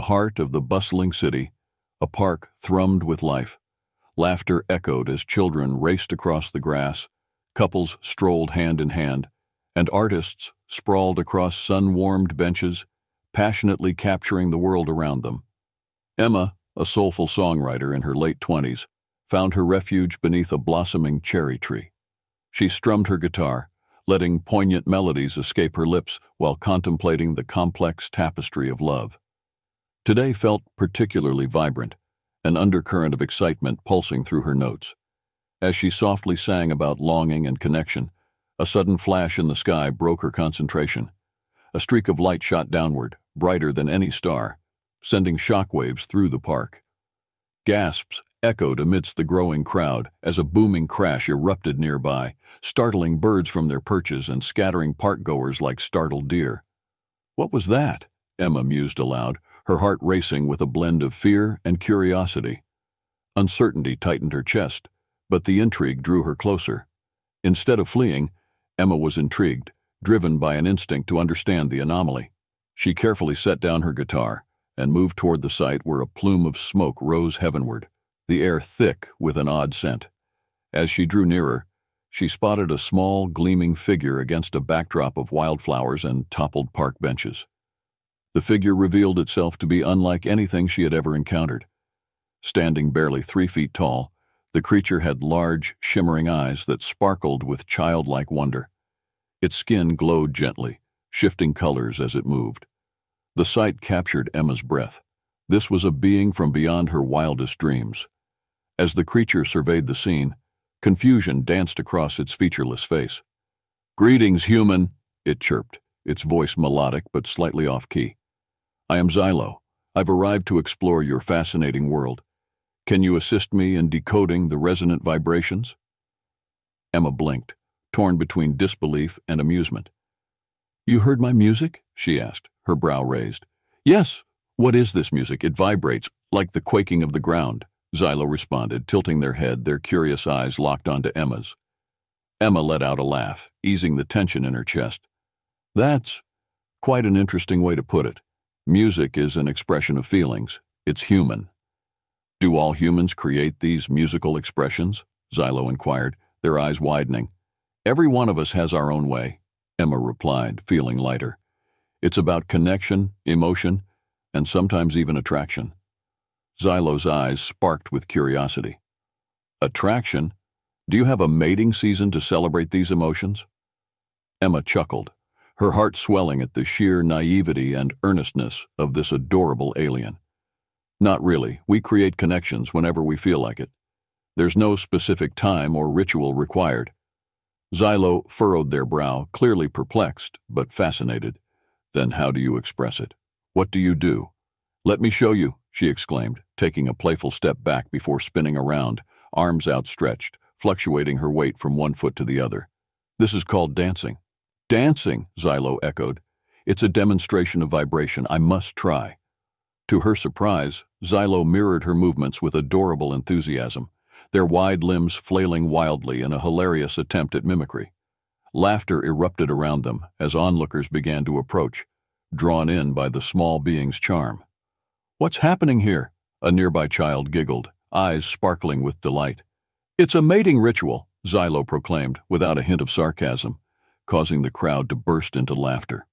heart of the bustling city, a park thrummed with life. Laughter echoed as children raced across the grass, couples strolled hand in hand, and artists sprawled across sun-warmed benches, passionately capturing the world around them. Emma, a soulful songwriter in her late 20s, found her refuge beneath a blossoming cherry tree. She strummed her guitar, letting poignant melodies escape her lips while contemplating the complex tapestry of love. Today felt particularly vibrant, an undercurrent of excitement pulsing through her notes. As she softly sang about longing and connection, a sudden flash in the sky broke her concentration. A streak of light shot downward, brighter than any star, sending shockwaves through the park. Gasps echoed amidst the growing crowd as a booming crash erupted nearby, startling birds from their perches and scattering parkgoers like startled deer. "What was that?" Emma mused aloud, her heart racing with a blend of fear and curiosity. Uncertainty tightened her chest, but the intrigue drew her closer. Instead of fleeing, Emma was intrigued, driven by an instinct to understand the anomaly. She carefully set down her guitar and moved toward the site where a plume of smoke rose heavenward, the air thick with an odd scent. As she drew nearer, she spotted a small, gleaming figure against a backdrop of wildflowers and toppled park benches. The figure revealed itself to be unlike anything she had ever encountered. Standing barely 3 feet tall, the creature had large, shimmering eyes that sparkled with childlike wonder. Its skin glowed gently, shifting colors as it moved. The sight captured Emma's breath. This was a being from beyond her wildest dreams. As the creature surveyed the scene, confusion danced across its featureless face. "Greetings, human," it chirped, its voice melodic but slightly off-key. "I am Xylo. I've arrived to explore your fascinating world. Can you assist me in decoding the resonant vibrations?" Emma blinked, torn between disbelief and amusement. "You heard my music?" she asked, her brow raised. "Yes. What is this music? It vibrates, like the quaking of the ground," Xylo responded, tilting their head, their curious eyes locked onto Emma's. Emma let out a laugh, easing the tension in her chest. "That's quite an interesting way to put it. Music is an expression of feelings. It's human." "Do all humans create these musical expressions?" Xylo inquired, their eyes widening. "Every one of us has our own way," Emma replied, feeling lighter. "It's about connection, emotion, and sometimes even attraction." Xylo's eyes sparked with curiosity. "Attraction? Do you have a mating season to celebrate these emotions?" Emma chuckled, her heart swelling at the sheer naivety and earnestness of this adorable alien. "Not really. We create connections whenever we feel like it. There's no specific time or ritual required." Xylo furrowed their brow, clearly perplexed, but fascinated. "Then how do you express it? What do you do?" "Let me show you," she exclaimed, taking a playful step back before spinning around, arms outstretched, fluctuating her weight from one foot to the other. "This is called dancing." "Dancing," Xylo echoed. "It's a demonstration of vibration. I must try." To her surprise, Xylo mirrored her movements with adorable enthusiasm, their wide limbs flailing wildly in a hilarious attempt at mimicry. Laughter erupted around them as onlookers began to approach, drawn in by the small being's charm. "What's happening here?" a nearby child giggled, eyes sparkling with delight. "It's a mating ritual," Xylo proclaimed, without a hint of sarcasm, causing the crowd to burst into laughter.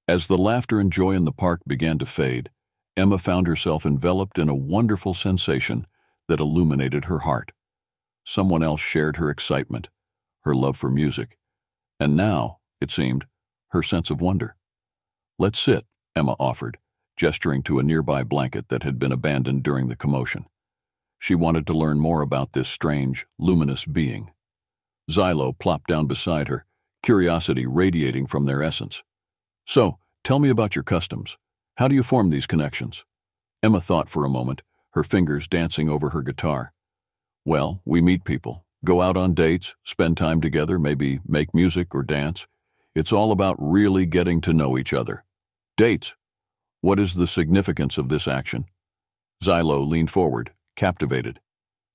As the laughter and joy in the park began to fade, Emma found herself enveloped in a wonderful sensation that illuminated her heart. Someone else shared her excitement, her love for music, and now, it seemed, her sense of wonder. "Let's sit," Emma offered, gesturing to a nearby blanket that had been abandoned during the commotion. She wanted to learn more about this strange, luminous being. Xylo plopped down beside her, curiosity radiating from their essence. "So, tell me about your customs. How do you form these connections?" Emma thought for a moment, her fingers dancing over her guitar. "Well, we meet people, go out on dates, spend time together, maybe make music or dance. It's all about really getting to know each other." "Dates? What is the significance of this action?" Xylo leaned forward, captivated.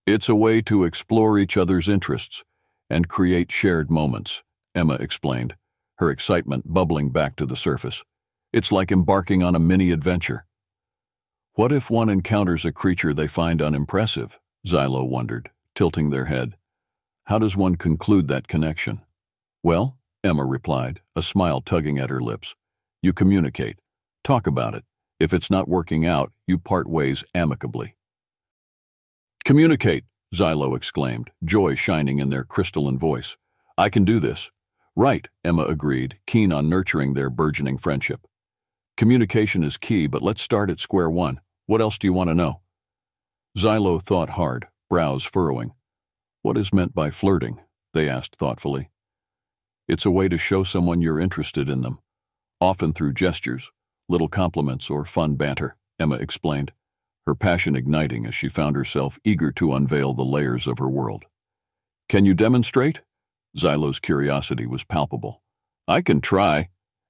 "It's a way to explore each other's interests and create shared moments," Emma explained, her excitement bubbling back to the surface. "It's like embarking on a mini-adventure." What if one encounters a creature they find unimpressive? Xylo wondered, tilting their head. How does one conclude that connection? Well, Emma replied, a smile tugging at her lips. You communicate. Talk about it. If it's not working out, you part ways amicably. Communicate, Xylo exclaimed, joy shining in their crystalline voice. I can do this. Right, Emma agreed, keen on nurturing their burgeoning friendship. Communication is key, but let's start at square one. What else do you want to know? Xylo thought hard, brows furrowing. What is meant by flirting? They asked thoughtfully. It's a way to show someone you're interested in them, often through gestures, little compliments, or fun banter, Emma explained, her passion igniting as she found herself eager to unveil the layers of her world. Can you demonstrate? Xylo's curiosity was palpable. I can try,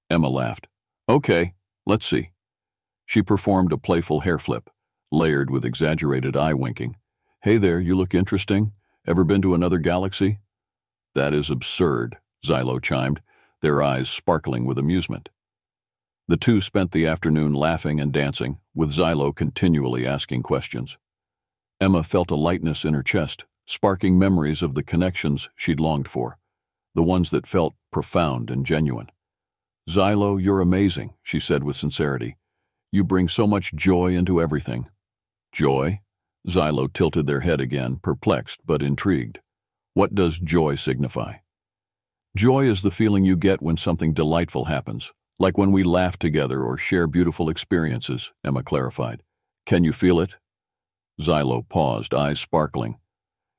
Emma laughed. Okay, let's see. She performed a playful hair flip, layered with exaggerated eye winking. Hey there, you look interesting. Ever been to another galaxy? That is absurd, Xylo chimed, their eyes sparkling with amusement. The two spent the afternoon laughing and dancing, with Xylo continually asking questions. Emma felt a lightness in her chest, sparking memories of the connections she'd longed for, the ones that felt profound and genuine. Xylo, you're amazing, she said with sincerity. You bring so much joy into everything. Joy? Xylo tilted their head again, perplexed but intrigued. What does joy signify? Joy is the feeling you get when something delightful happens, like when we laugh together or share beautiful experiences, Emma clarified. Can you feel it? Xylo paused, eyes sparkling.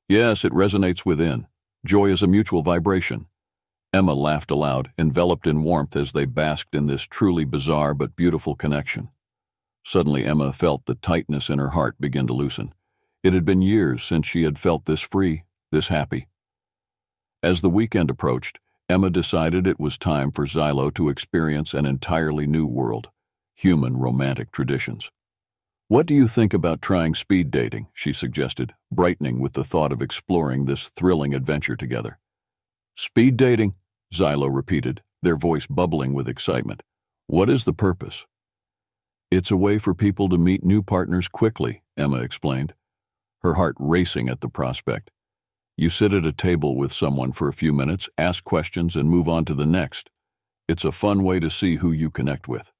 Yes, it resonates within. Joy is a mutual vibration. Emma laughed aloud, enveloped in warmth as they basked in this truly bizarre but beautiful connection. Suddenly Emma felt the tightness in her heart begin to loosen. It had been years since she had felt this free, this happy. As the weekend approached, Emma decided it was time for Xylo to experience an entirely new world, human romantic traditions. What do you think about trying speed dating? She suggested, brightening with the thought of exploring this thrilling adventure together. Speed dating? Xylo repeated, their voice bubbling with excitement. What is the purpose? It's a way for people to meet new partners quickly, Emma explained, her heart racing at the prospect. You sit at a table with someone for a few minutes, ask questions, and move on to the next. It's a fun way to see who you connect with.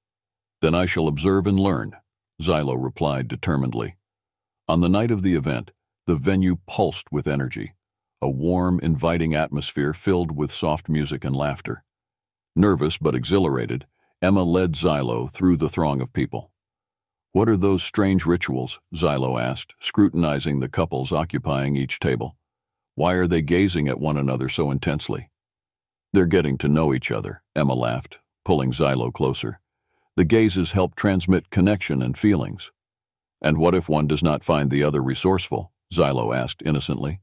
Then I shall observe and learn, Xylo replied determinedly. On the night of the event, the venue pulsed with energy, a warm, inviting atmosphere filled with soft music and laughter. Nervous but exhilarated, Emma led Xylo through the throng of people. What are those strange rituals? Xylo asked, scrutinizing the couples occupying each table. Why are they gazing at one another so intensely? They're getting to know each other, Emma laughed, pulling Xylo closer. The gazes help transmit connection and feelings. And what if one does not find the other resourceful? Xylo asked innocently.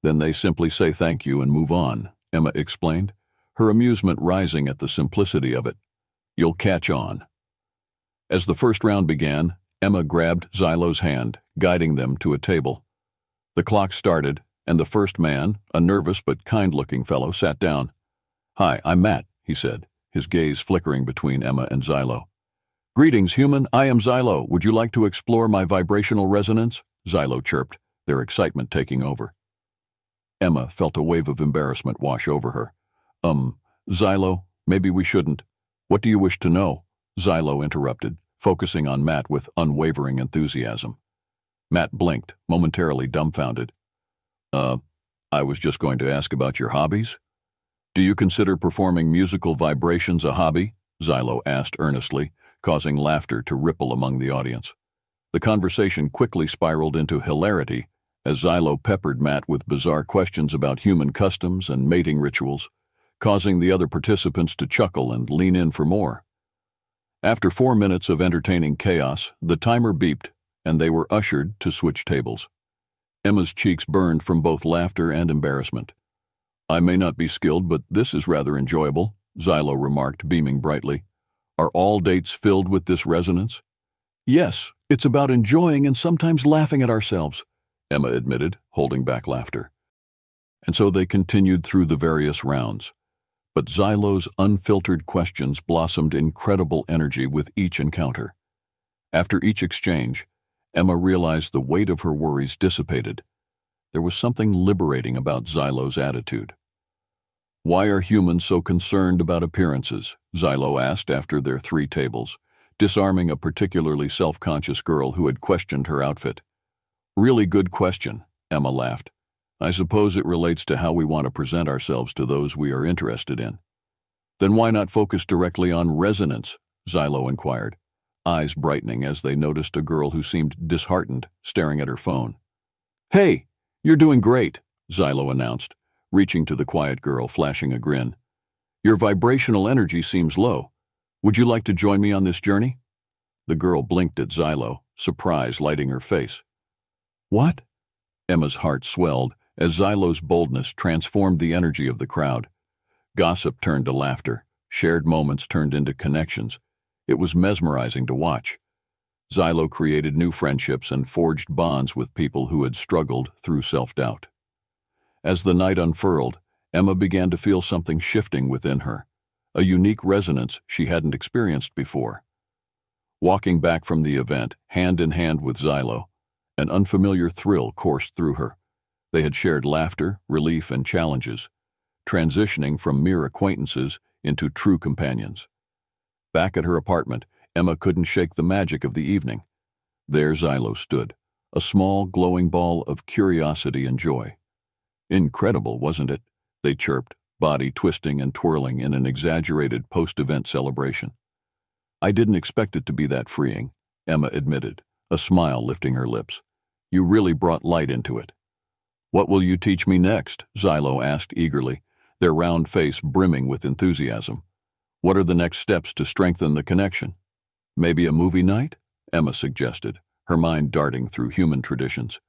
Then they simply say thank you and move on, Emma explained, her amusement rising at the simplicity of it. You'll catch on. As the first round began, Emma grabbed Xylo's hand, guiding them to a table. The clock started, and the first man, a nervous but kind-looking fellow, sat down. Hi, I'm Matt, he said, his gaze flickering between Emma and Xylo. Greetings, human. I am Xylo. Would you like to explore my vibrational resonance? Xylo chirped, their excitement taking over. Emma felt a wave of embarrassment wash over her. Xylo, maybe we shouldn't. What do you wish to know? Xylo interrupted, focusing on Matt with unwavering enthusiasm. Matt blinked, momentarily dumbfounded. I was just going to ask about your hobbies. Do you consider performing musical vibrations a hobby? Xylo asked earnestly, causing laughter to ripple among the audience. The conversation quickly spiraled into hilarity as Xylo peppered Matt with bizarre questions about human customs and mating rituals, causing the other participants to chuckle and lean in for more. After 4 minutes of entertaining chaos, the timer beeped, and they were ushered to switch tables. Emma's cheeks burned from both laughter and embarrassment. I may not be skilled, but this is rather enjoyable, Xylo remarked, beaming brightly. Are all dates filled with this resonance? Yes, it's about enjoying and sometimes laughing at ourselves, Emma admitted, holding back laughter. And so they continued through the various rounds. But Xylo's unfiltered questions blossomed incredible energy with each encounter. After each exchange, Emma realized the weight of her worries dissipated. There was something liberating about Xylo's attitude. "Why are humans so concerned about appearances?" Xylo asked after their 3 tables, disarming a particularly self-conscious girl who had questioned her outfit. "Really good question," Emma laughed. "I suppose it relates to how we want to present ourselves to those we are interested in." "Then why not focus directly on resonance?" Xylo inquired, eyes brightening as they noticed a girl who seemed disheartened staring at her phone. "Hey, you're doing great," Xylo announced, reaching to the quiet girl, flashing a grin. "Your vibrational energy seems low. Would you like to join me on this journey?" The girl blinked at Xylo, surprise lighting her face. "What?" Emma's heart swelled as Xylo's boldness transformed the energy of the crowd. Gossip turned to laughter, shared moments turned into connections. It was mesmerizing to watch. Xylo created new friendships and forged bonds with people who had struggled through self-doubt. As the night unfurled, Emma began to feel something shifting within her, a unique resonance she hadn't experienced before. Walking back from the event, hand in hand with Xylo, an unfamiliar thrill coursed through her. They had shared laughter, relief, and challenges, transitioning from mere acquaintances into true companions. Back at her apartment, Emma couldn't shake the magic of the evening. There Xylo stood, a small, glowing ball of curiosity and joy. "Incredible, wasn't it?" they chirped, body twisting and twirling in an exaggerated post-event celebration. "I didn't expect it to be that freeing," Emma admitted, a smile lifting her lips. "You really brought light into it." "What will you teach me next?" Xylo asked eagerly, their round face brimming with enthusiasm. "What are the next steps to strengthen the connection?" "Maybe a movie night?" Emma suggested, her mind darting through human traditions.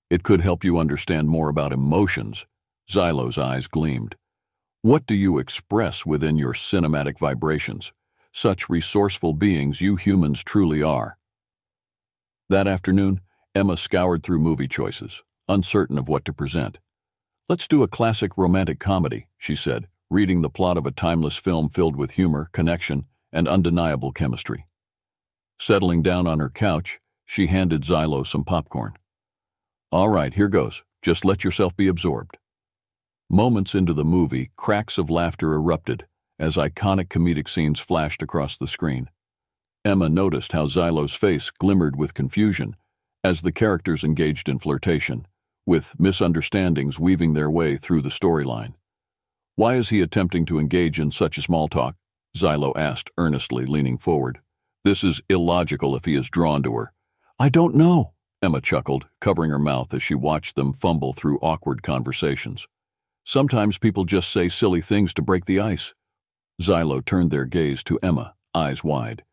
"It could help you understand more about emotions." Xylo's eyes gleamed. "What do you express within your cinematic vibrations? Such resourceful beings you humans truly are." That afternoon, Emma scoured through movie choices, uncertain of what to present. "Let's do a classic romantic comedy," she said, reading the plot of a timeless film filled with humor, connection, and undeniable chemistry. Settling down on her couch, she handed Xylo some popcorn. "All right, here goes. Just let yourself be absorbed." Moments into the movie, cracks of laughter erupted as iconic comedic scenes flashed across the screen. Emma noticed how Xylo's face glimmered with confusion as the characters engaged in flirtation, with misunderstandings weaving their way through the storyline. "Why is he attempting to engage in such a small talk?" Xylo asked earnestly, leaning forward. "This is illogical if he is drawn to her." "I don't know," Emma chuckled, covering her mouth as she watched them fumble through awkward conversations. "Sometimes people just say silly things to break the ice." Xylo turned their gaze to Emma, eyes wide.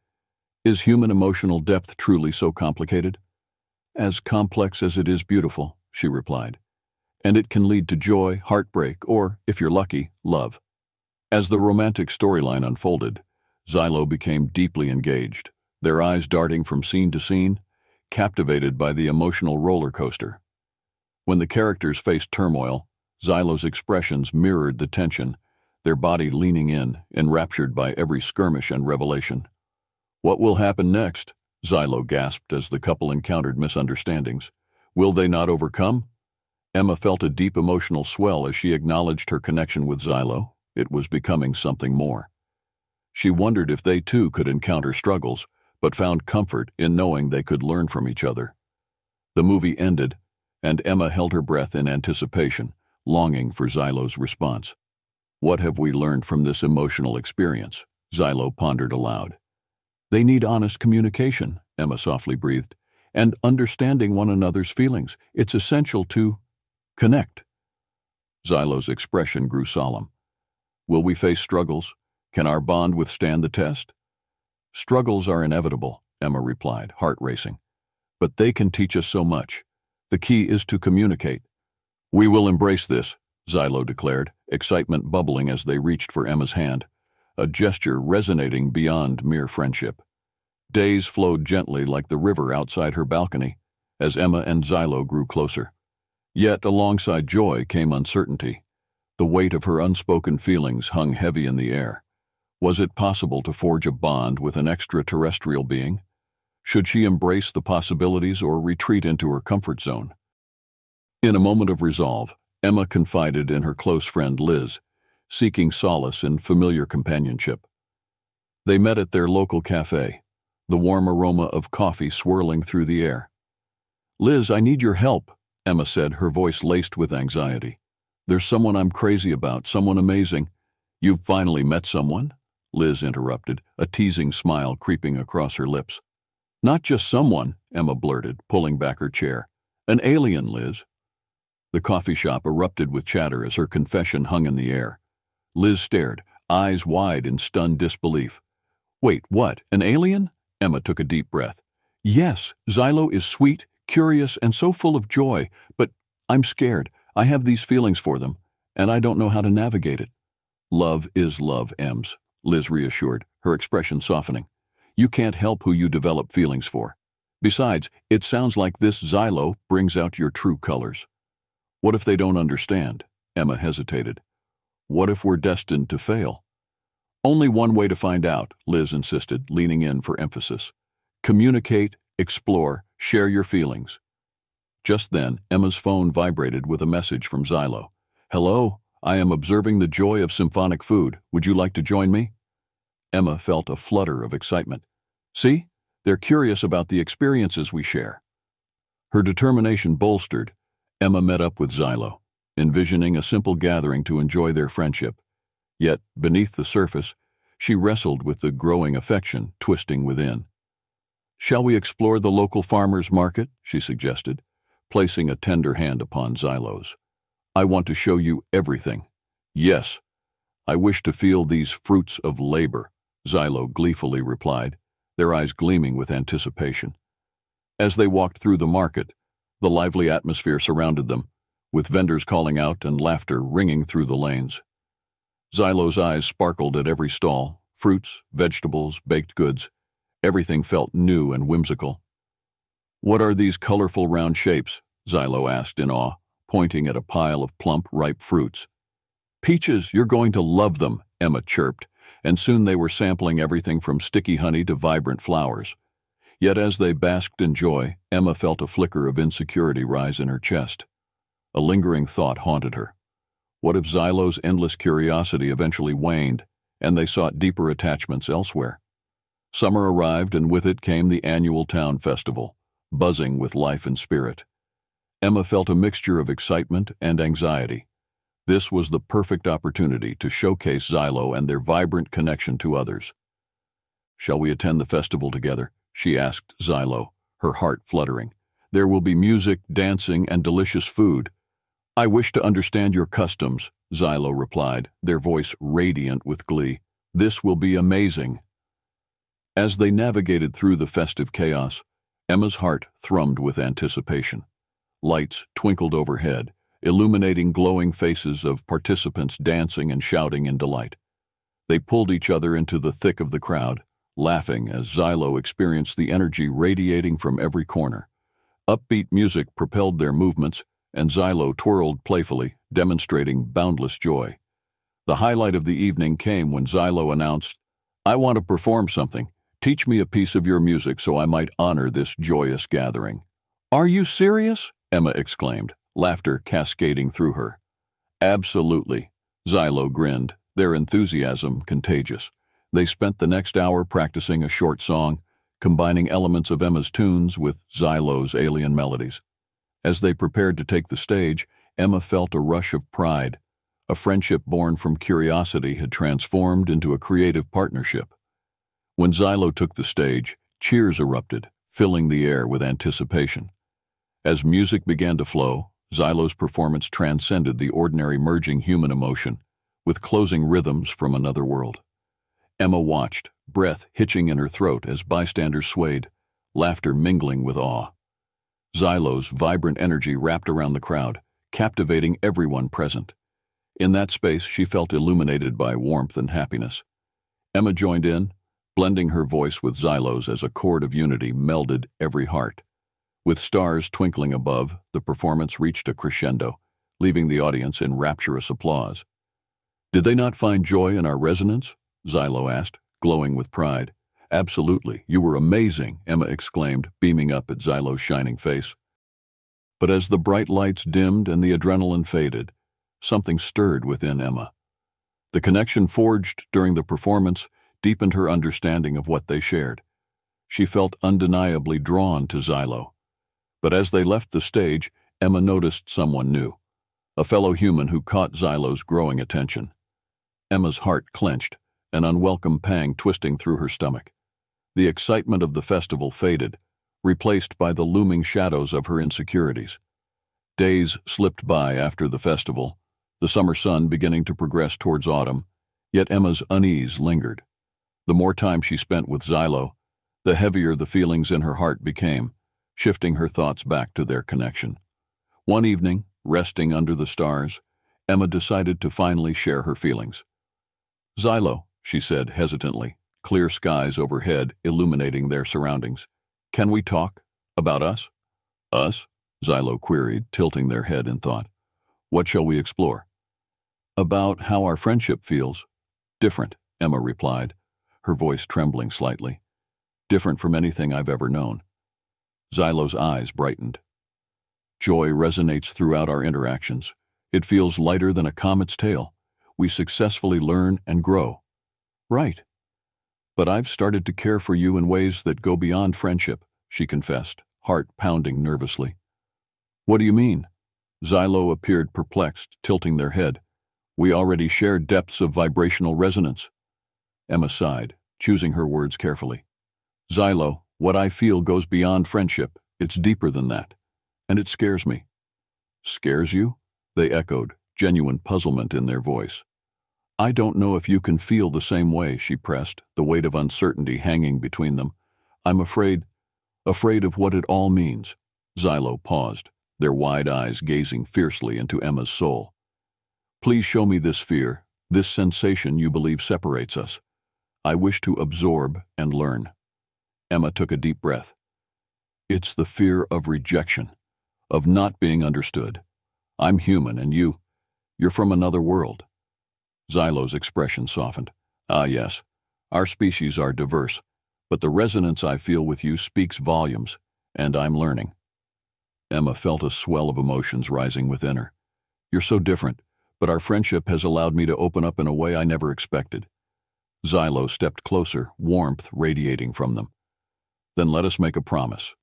"Is human emotional depth truly so complicated?" "As complex as it is beautiful," she replied. "And it can lead to joy, heartbreak, or, if you're lucky, love." As the romantic storyline unfolded, Xylo became deeply engaged, their eyes darting from scene to scene, captivated by the emotional roller coaster. When the characters faced turmoil, Xylo's expressions mirrored the tension, their body leaning in, enraptured by every skirmish and revelation. "What will happen next?" Xylo gasped as the couple encountered misunderstandings. "Will they not overcome?" Emma felt a deep emotional swell as she acknowledged her connection with Xylo. It was becoming something more. She wondered if they too could encounter struggles, but found comfort in knowing they could learn from each other. The movie ended, and Emma held her breath in anticipation, longing for Xylo's response. "What have we learned from this emotional experience?" Xylo pondered aloud. "They need honest communication," Emma softly breathed, "and understanding one another's feelings. It's essential to connect." Xylo's expression grew solemn. "Will we face struggles? Can our bond withstand the test?" "Struggles are inevitable," Emma replied, heart racing. "But they can teach us so much. The key is to communicate." "We will embrace this," Xylo declared, excitement bubbling as they reached for Emma's hand, a gesture resonating beyond mere friendship. Days flowed gently like the river outside her balcony as Emma and Xylo grew closer. Yet alongside joy came uncertainty. The weight of her unspoken feelings hung heavy in the air. Was it possible to forge a bond with an extraterrestrial being? Should she embrace the possibilities or retreat into her comfort zone? In a moment of resolve, Emma confided in her close friend Liz, seeking solace in familiar companionship. They met at their local cafe, the warm aroma of coffee swirling through the air. "Liz, I need your help," Emma said, her voice laced with anxiety. "There's someone I'm crazy about, someone amazing." "You've finally met someone?" Liz interrupted, a teasing smile creeping across her lips. "Not just someone," Emma blurted, pulling back her chair. "An alien, Liz." The coffee shop erupted with chatter as her confession hung in the air. Liz stared, eyes wide in stunned disbelief. "Wait, what? An alien?" Emma took a deep breath. "Yes, Xylo is sweet, curious, and so full of joy, but I'm scared. I have these feelings for them, and I don't know how to navigate it." "Love is love, Ems," Liz reassured, her expression softening. "You can't help who you develop feelings for. Besides, it sounds like this Xylo brings out your true colors." "What if they don't understand?" Emma hesitated. "What if we're destined to fail?" "Only one way to find out," Liz insisted, leaning in for emphasis. "Communicate, explore, share your feelings." Just then, Emma's phone vibrated with a message from Xylo. "Hello, I am observing the joy of symphonic food. Would you like to join me?" Emma felt a flutter of excitement. "See? They're curious about the experiences we share." Her determination bolstered, Emma met up with Xylo, envisioning a simple gathering to enjoy their friendship. Yet, beneath the surface, she wrestled with the growing affection twisting within. "Shall we explore the local farmers' market?" she suggested, placing a tender hand upon Xylo's. "I want to show you everything." "Yes, I wish to feel these fruits of labor," Xylo gleefully replied, their eyes gleaming with anticipation. As they walked through the market, the lively atmosphere surrounded them, with vendors calling out and laughter ringing through the lanes. Xylo's eyes sparkled at every stall, fruits, vegetables, baked goods. Everything felt new and whimsical. "What are these colorful round shapes?" Xylo asked in awe, pointing at a pile of plump, ripe fruits. "Peaches, you're going to love them," Emma chirped, and soon they were sampling everything from sticky honey to vibrant flowers. Yet as they basked in joy, Emma felt a flicker of insecurity rise in her chest. A lingering thought haunted her. What if Xylo's endless curiosity eventually waned, and they sought deeper attachments elsewhere? Summer arrived, and with it came the annual town festival, buzzing with life and spirit. Emma felt a mixture of excitement and anxiety. This was the perfect opportunity to showcase Xylo and their vibrant connection to others. "Shall we attend the festival together?" she asked Xylo, her heart fluttering. "There will be music, dancing, and delicious food." "I wish to understand your customs," Xylo replied, their voice radiant with glee. "This will be amazing." As they navigated through the festive chaos, Emma's heart thrummed with anticipation. Lights twinkled overhead, illuminating glowing faces of participants dancing and shouting in delight. They pulled each other into the thick of the crowd, laughing as Xylo experienced the energy radiating from every corner. Upbeat music propelled their movements, and Xylo twirled playfully, demonstrating boundless joy. The highlight of the evening came when Xylo announced, "I want to perform something. Teach me a piece of your music so I might honor this joyous gathering." "Are you serious?" Emma exclaimed, laughter cascading through her. "Absolutely," Xylo grinned, their enthusiasm contagious. They spent the next hour practicing a short song, combining elements of Emma's tunes with Xylo's alien melodies. As they prepared to take the stage, Emma felt a rush of pride. A friendship born from curiosity had transformed into a creative partnership. When Xylo took the stage, cheers erupted, filling the air with anticipation. As music began to flow, Xylo's performance transcended the ordinary, merging human emotion with closing rhythms from another world. Emma watched, breath hitching in her throat as bystanders swayed, laughter mingling with awe. Xylo's vibrant energy wrapped around the crowd, captivating everyone present. In that space, she felt illuminated by warmth and happiness. Emma joined in, blending her voice with Xylo's as a chord of unity melded every heart. With stars twinkling above, the performance reached a crescendo, leaving the audience in rapturous applause. "Did they not find joy in our resonance?" Xylo asked, glowing with pride. Absolutely, you were amazing, Emma exclaimed, beaming up at Xylo's shining face. But as the bright lights dimmed and the adrenaline faded, something stirred within Emma. The connection forged during the performance deepened her understanding of what they shared. She felt undeniably drawn to Xylo. But as they left the stage, Emma noticed someone new, a fellow human who caught Xylo's growing attention. Emma's heart clenched, an unwelcome pang twisting through her stomach. The excitement of the festival faded, replaced by the looming shadows of her insecurities. Days slipped by after the festival, the summer sun beginning to progress towards autumn, yet Emma's unease lingered. The more time she spent with Xylo, the heavier the feelings in her heart became, shifting her thoughts back to their connection. One evening, resting under the stars, Emma decided to finally share her feelings. "Xylo," she said hesitantly, clear skies overhead illuminating their surroundings. "Can we talk? About us?" "Us?" Xylo queried, tilting their head in thought. "What shall we explore?" "About how our friendship feels." "Different," Emma replied, her voice trembling slightly. "Different from anything I've ever known." Xylo's eyes brightened. "Joy resonates throughout our interactions. It feels lighter than a comet's tail. We successfully learn and grow." "Right. But I've started to care for you in ways that go beyond friendship," she confessed, heart pounding nervously. "What do you mean?" Xylo appeared perplexed, tilting their head. "We already share depths of vibrational resonance." Emma sighed, choosing her words carefully. "Xylo, what I feel goes beyond friendship. It's deeper than that. And it scares me." "Scares you?" They echoed, genuine puzzlement in their voice. "I don't know if you can feel the same way," she pressed, the weight of uncertainty hanging between them. "I'm afraid of what it all means." Xylo paused, their wide eyes gazing fiercely into Emma's soul. "Please show me this fear, this sensation you believe separates us. I wish to absorb and learn." Emma took a deep breath. "It's the fear of rejection, of not being understood. I'm human and you're from another world." Xylo's expression softened. "Ah, yes, our species are diverse, but the resonance I feel with you speaks volumes, and I'm learning." Emma felt a swell of emotions rising within her. "You're so different, but our friendship has allowed me to open up in a way I never expected." Xylo stepped closer, warmth radiating from them. "Then let us make a promise.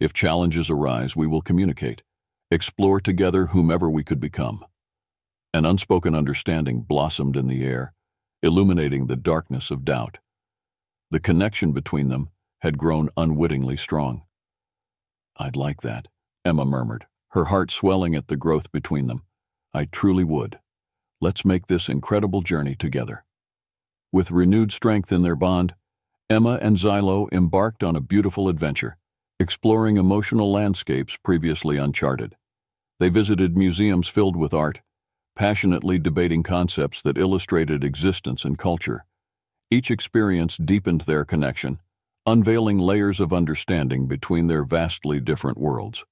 If challenges arise, we will communicate, explore together whomever we could become." An unspoken understanding blossomed in the air, illuminating the darkness of doubt. The connection between them had grown unwittingly strong. "I'd like that," Emma murmured, her heart swelling at the growth between them. "I truly would. Let's make this incredible journey together." With renewed strength in their bond, Emma and Xylo embarked on a beautiful adventure, exploring emotional landscapes previously uncharted. They visited museums filled with art, passionately debating concepts that illustrated existence and culture. Each experience deepened their connection, unveiling layers of understanding between their vastly different worlds.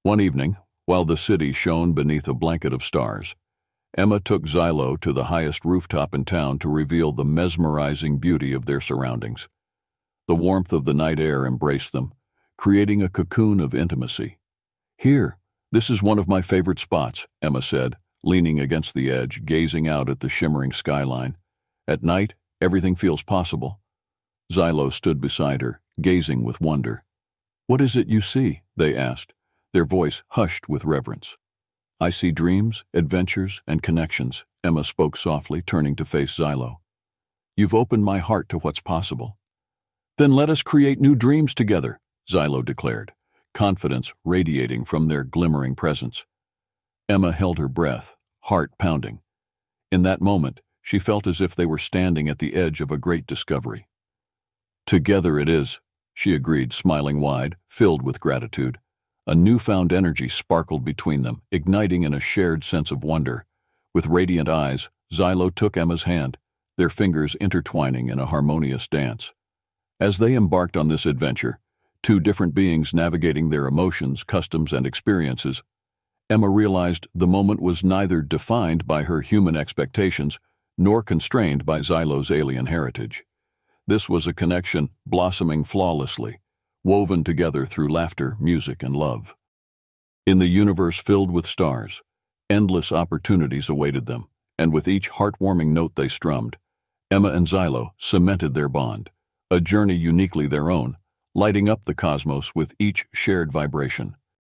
One evening, while the city shone beneath a blanket of stars, Emma took Xylo to the highest rooftop in town to reveal the mesmerizing beauty of their surroundings. The warmth of the night air embraced them, creating a cocoon of intimacy. "Here, this is one of my favorite spots," Emma said, leaning against the edge, gazing out at the shimmering skyline. "At night, everything feels possible." Xylo stood beside her, gazing with wonder. "What is it you see?" they asked, their voice hushed with reverence. "I see dreams, adventures, and connections," Emma spoke softly, turning to face Xylo. "You've opened my heart to what's possible." "Then let us create new dreams together," Xylo declared, confidence radiating from their glimmering presence. Emma held her breath, heart pounding. In that moment, she felt as if they were standing at the edge of a great discovery. "Together it is," she agreed, smiling wide, filled with gratitude. A newfound energy sparkled between them, igniting in a shared sense of wonder. With radiant eyes, Xylo took Emma's hand, their fingers intertwining in a harmonious dance. As they embarked on this adventure, two different beings navigating their emotions, customs, and experiences, Emma realized the moment was neither defined by her human expectations nor constrained by Xylo's alien heritage. This was a connection blossoming flawlessly, woven together through laughter, music, and love. In the universe filled with stars, endless opportunities awaited them, and with each heartwarming note they strummed, Emma and Xylo cemented their bond, a journey uniquely their own, lighting up the cosmos with each shared vibration.